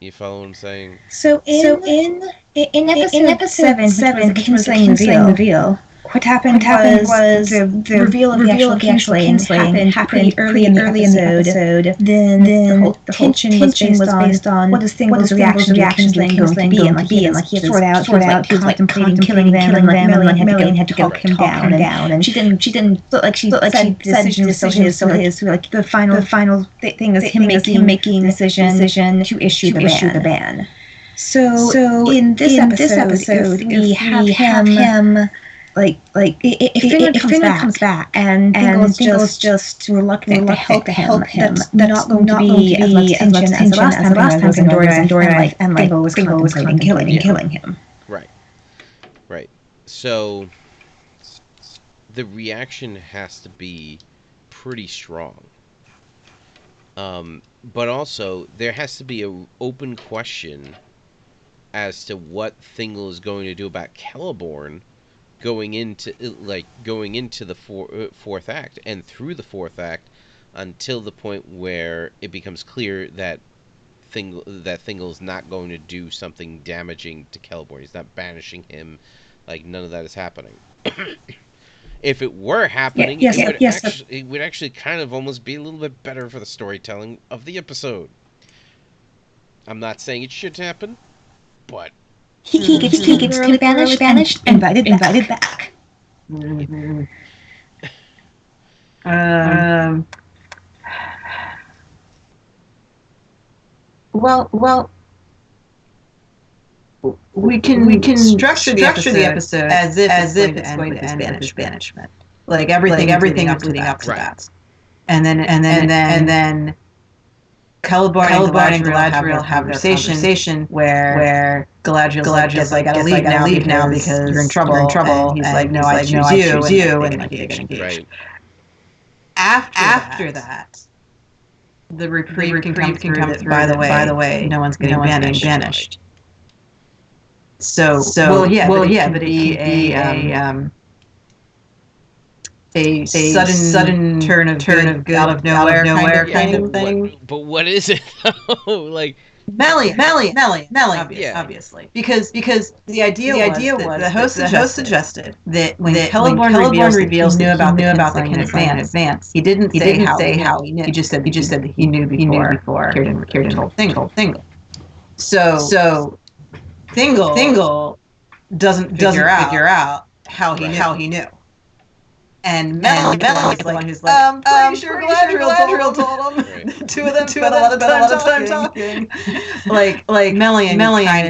You follow what I'm saying?
So in episode 7, Kinslaying reveal, what happened was the reveal of the actual Kinslaying happened pretty early in the episode. Then the whole tension was based on what is Thingol's reaction to Kinslaying going to be, and like he had thought out, he was like contemplating killing them, and like Melian had to talk him down, and she didn't look like she said the decision was still his. Like the final thing is him making decision to issue the ban. So in this episode, if we have him. Like if Finland comes back and Thingol's just reluctant to help him, that's not going to be as much tension as the last time and Thingol was contemplating killing him.
Right. So the reaction has to be pretty strong. But also there has to be an open question as to what Thingol is going to do about Celeborn going into the fourth act and through the fourth act until the point where it becomes clear that Thingol's not going to do something damaging to Celeborn. He's not banishing him. Like, none of that is happening. If it were happening, it would actually kind of almost be a little bit better for the storytelling of the episode. I'm not saying it should happen, but
he gets banished, invited back.
Mm-hmm. Well, we can structure the episode as if it's going to end with banishment. Like everything leading up to that, and then Celeborn and Galadriel have a conversation where Galadriel's like, I gotta leave now because you're in trouble. And he's like, no, I choose you, and like they get engaged. Right. After that, the reprieve can come through. By the way, no one's getting banished. So but a sudden turn of good out of nowhere kind of thing.
But what is it? Like
Melian, obviously, because the idea was the host suggested that when Celeborn reveals knew about the Kinslaying in advance, he didn't say how he knew. He just said that he knew before Kieran told Thingol. So Thingol doesn't figure out how he knew. And Melian's the one who's like, pretty sure Galadriel told him. Right. Two of them spent a lot of time talking. like Melian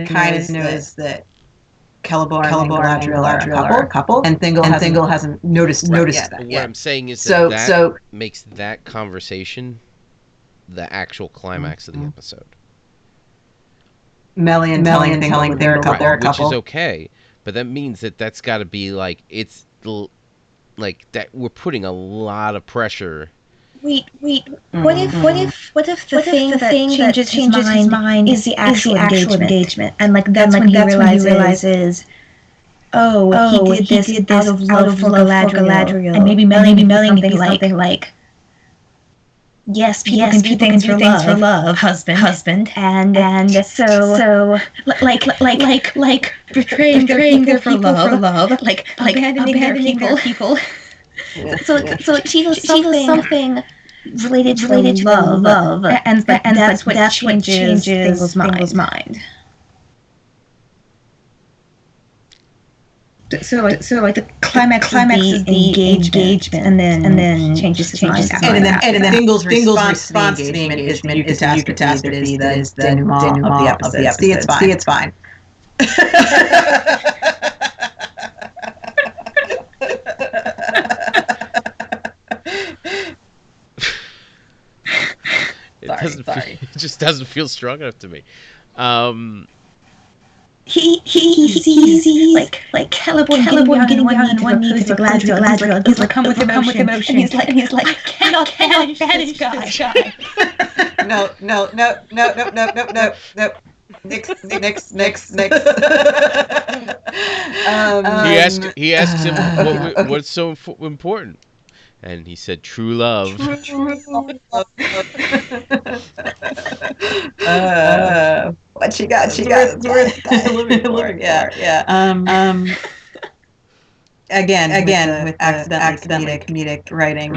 kind of knows that Celeborn and Galadriel are a couple, and Thingol hasn't noticed that yet.
What I'm saying is that makes that conversation the actual climax of the episode.
Melian telling they're a couple,
which is okay, but that means that's got to be like it's like that. We're putting a lot of pressure.
Wait. What if the thing that changes his mind is the actual engagement? And like that's when he realizes he did this out of love for Galadriel, and maybe something like, yes, people can do things for love, husband, and so like betraying their people for love, like abandoning their people. Yeah. So she was something related to love, and that's what changes Thingle's mind. So the climax is the engagement, and then changes his mind after that.
And then Thingle's response to the engagement is the catastrophe that is the denouement of the episode. See, it's fine.
It just doesn't feel strong enough to me.
He sees like Celeborn getting down on one knee to Galadriel. He's like, come with emotion. And he's like, I cannot banish this guy.
No. Next.
He asked him what's so important, and he said true love.
What she got? Yeah. Again, with accidentally comedic writing.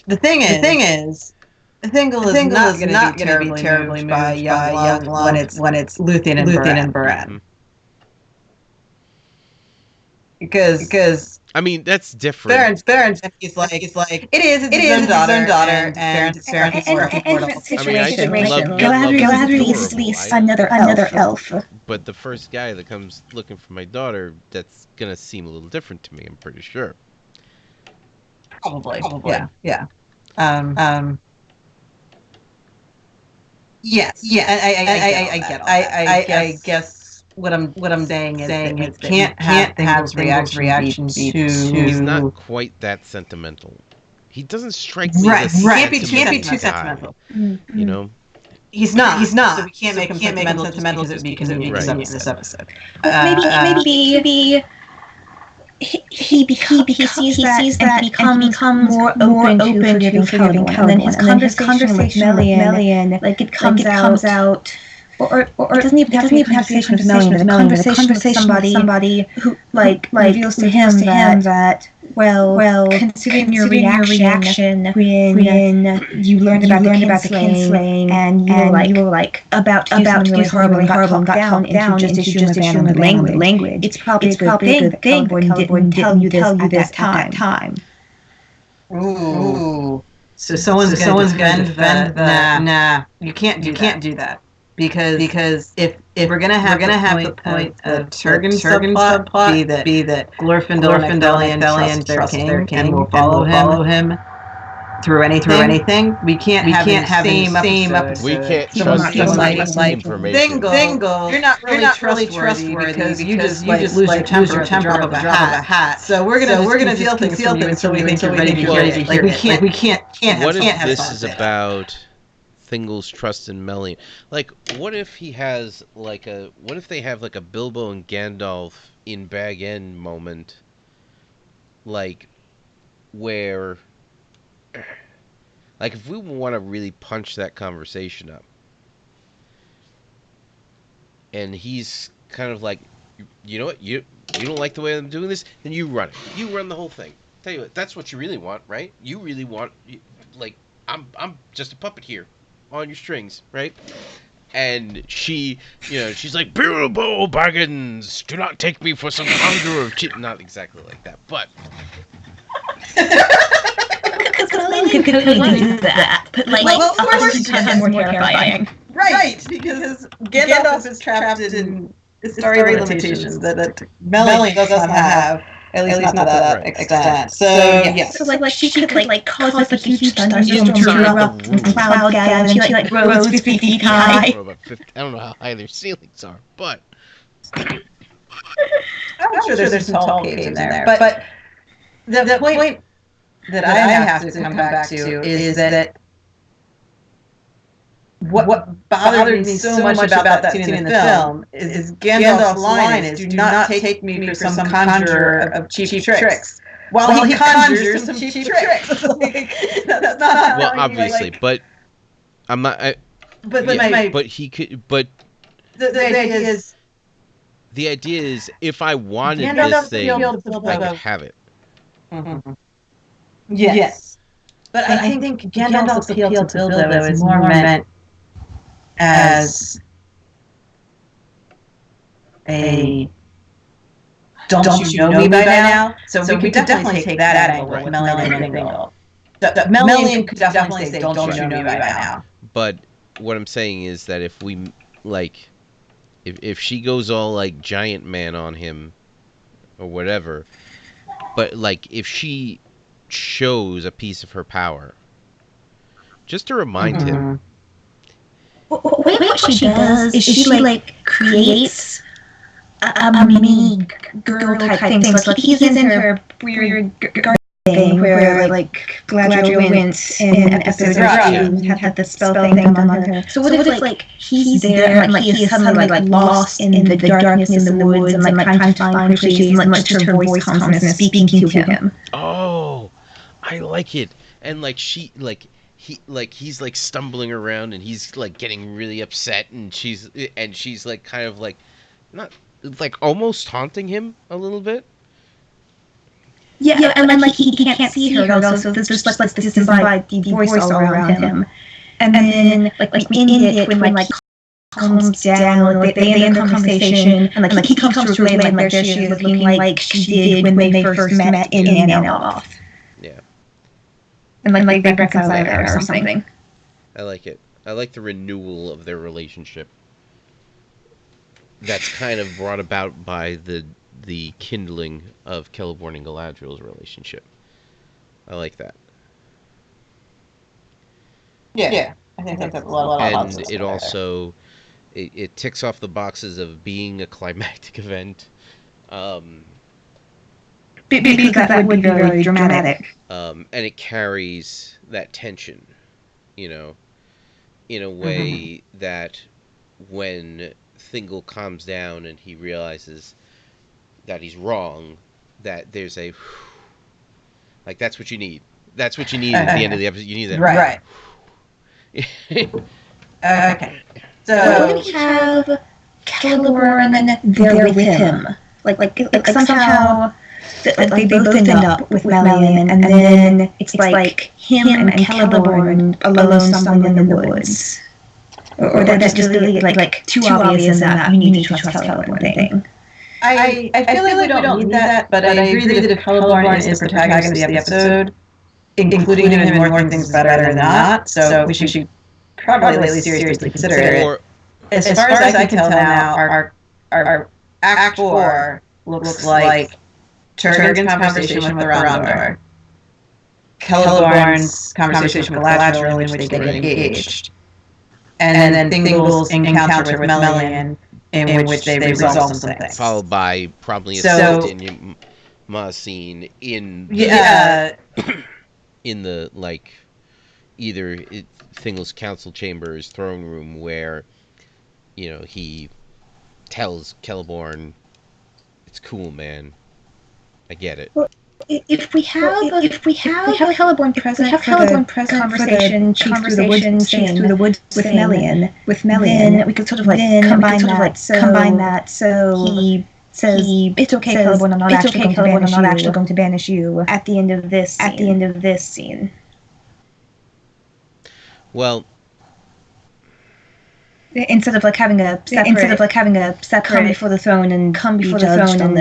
The thing is, Thingol is not going to be terribly moved by young love when it's Luthien and Bran. Mm-hmm. Because
I mean, that's different.
Baron's he's like it is his own daughter, and different situation.
Galadriel is at least another elf.
But the first guy that comes looking for my daughter, that's gonna seem a little different to me. I'm pretty sure.
Probably. Yeah. Yes. I get all that. I guess what I'm saying is that you can't have Thingle's reaction be too.
He's not quite that sentimental. He doesn't strike me as a
can't be too sentimental.
You know.
He's not. So we can't make him sentimental because it would be convenient in this episode.
Maybe he sees that and becomes more open to forgiving Celeborn. And then his conversation with Melian, like it comes out, or it doesn't even have to be a conversation with Melian, but a conversation with somebody who like reveals to him that well, considering your reaction when you learned about the kinslaying and you were like about to do something horrible and got down into just human language. It's probably a good thing Celeborn didn't tell you this at that time.
Ooh. So someone's gonna defend that. Nah, you can't do that. Because if we're gonna have the point of Turgon subplot be that Glorfindel and Ecthelion trust their king and will follow him through anything, we can't have the same episode.
We can't trust this information.
Thingol, you're not really trustworthy because you just lose your temper at the drop of a hat. So we're gonna feel things until we think you're ready to hear it. Like we can't have.
What if this is about Thingol's trust in Melian? Like, what if they have like a Bilbo and Gandalf in Bag End moment, like where, like, if we want to really punch that conversation up, and he's kind of like, you know what, you don't like the way I'm doing this, then you run it. You run the whole thing. Tell you what, that's what you really want, right? You really want, like, I'm just a puppet here on your strings, right? And she's like, Bilbo Baggins, do not take me for some conjurer of chit. Not exactly like that, but
because Melian could do that, but like 100 times more terrifying.
Right, because Gandalf is trapped in story limitations that Melian doesn't have. At least not to that extent. So yes.
So like she could like cause like a huge thunderstorm to erupt and cloud gather, and she like rose 50 feet high.
I don't know how high their ceilings are, but
I'm sure there's some tall caves in there. But the point that I have to come back to is that what bothered me so much about that scene in the film is Gandalf's line is, "Do not take me for some conjurer of cheap tricks." While he conjures some cheap tricks. That's not
well, obviously, but I'm not. But he could. But
the
idea is, if I wanted
Gandalf
this thing, I could have it.
Mm-hmm. Yes. But I think Gandalf's appeal to Bilbo is more meant as a don't you know me by now? So we could definitely take that angle with Melian and Dingle. Melian could definitely say don't you know me by now.
But what I'm saying is that if we, like, if she goes all, like, giant man on him or whatever, but, like, if she shows a piece of her power, just to remind him.
What she does is she like creates a mini girl type thing. So like he's in her weird garden thing where like Galadriel went in episode 2 had the spell thing done on her. So what if like he's there and like he is suddenly like lost in the darkness in the woods and like trying to find where she is and like just her voice comes and is speaking to him.
Oh, I like it. And like he's like stumbling around and he's like getting really upset and she's like kind of like not like almost taunting him a little bit.
Yeah, and like he can't see her though, so there's just like this disembodied voice all around him. And then like in it when like calms down, like they end the conversation and like he comes through late and like there she is looking like she did when they first met in Gandalf.
Yeah.
And like they reconcile there or something.
I like it. I like the renewal of their relationship. That's kind of brought about by the kindling of Celeborn and Galadriel's relationship. I like that.
Yeah. I think that's a lot of
and it also it ticks off the boxes of being a climactic event.
Because that would be very dramatic.
And it carries that tension, you know, in a way that when Thingol calms down and he realizes that he's wrong, that there's a like that's what you need. That's what you need at the end of the episode. You need that.
Right. Okay.
So we have Celeborn there with him. Like somehow they both end up with Melian, and then it's like him and Celeborn alone stumbling in the woods. Or that's just really like too obvious in that we need to trust Celeborn thing.
I feel like we don't need that, but I agree that if Celeborn is the protagonist of the episode, including him in more things better than not, so we should probably at least seriously consider it. As far as I can tell now, our Act 4 looks like Turgon's conversation with Rondor, Celeborn's conversation with Galadriel in which they get engaged, and then Thingol's encounter with Melian in which they resolve some things.
Followed by probably a Sentinel scene in in the like either Thingol's council chambers, throne room, where you know he tells Celeborn, "It's cool, man. I get it."
Well, if we have Celeborn present for the conversation through the woods with Melian, then we could sort of like combine that. So he says, "It's okay, Celeborn. I'm not actually going to banish you." At the end of this scene.
Well,
instead of having a separate come before the throne and be judged on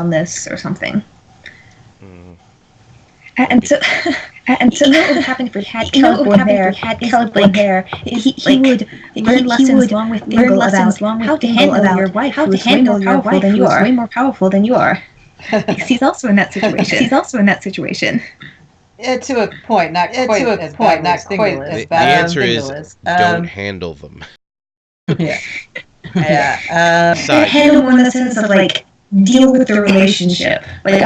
this or something. And so what would happen if we had Celeborn there? He would learn lessons along with Thingol about how to handle your wife, who is way more powerful than you are. Because he's also in that situation.
To a point, not quite as bad as
the answer is don't handle them.
Yeah.
Handle in the sense of like deal with the relationship. Like